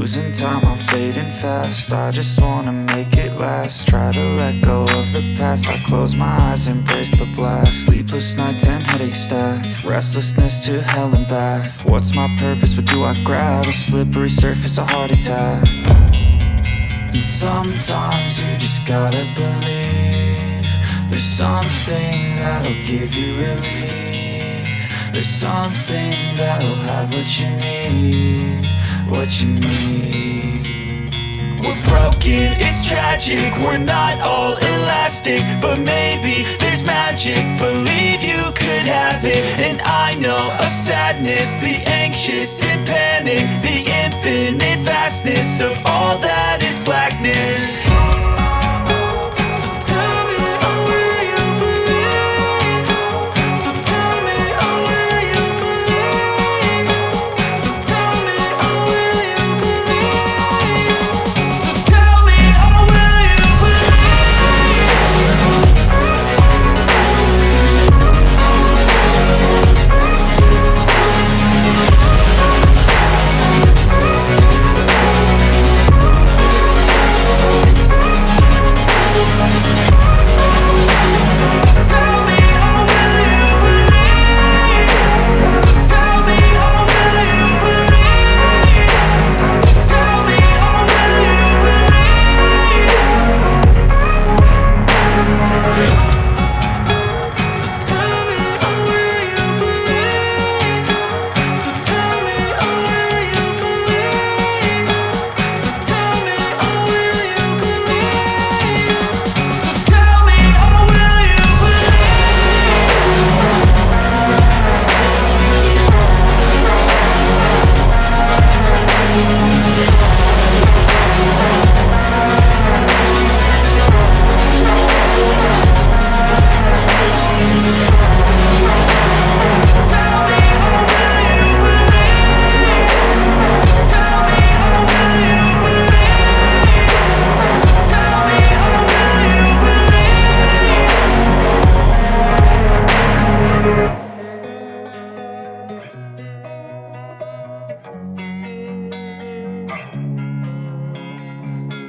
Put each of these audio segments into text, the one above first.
Losing time, I'm fading fast. I just wanna make it last. Try to let go of the past. I close my eyes, embrace the blast. Sleepless nights and headaches stack. Restlessness to hell and back. What's my purpose? What do I grab? A slippery surface, a heart attack. And sometimes you just gotta believe there's something that'll give you relief. There's something that'll have what you need, what you need. We're broken, it's tragic, we're not all elastic, but maybe there's magic. Believe you could have it, and I know of sadness, the anxious and panic, the infinite vastness of all that is blackness.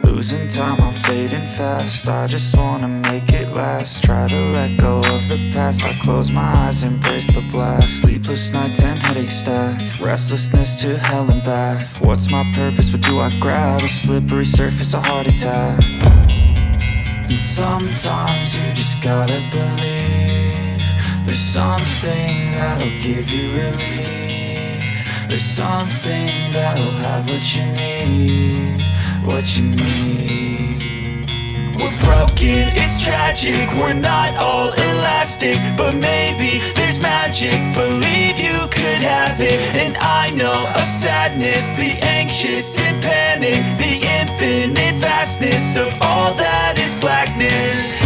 Losing time, I'm fading fast. I just wanna make it last. Try to let go of the past. I close my eyes, embrace the blast. Sleepless nights and headaches stack. Restlessness to hell and back. What's my purpose? What do I grab? A slippery surface, a heart attack. And sometimes you just gotta believe there's something that'll give you relief. There's something that'll have what you need, what you need. We're broken, it's tragic, we're not all elastic, but maybe there's magic. Believe you could have it, and I know of sadness, the anxious and panic, the infinite vastness of all that is blackness.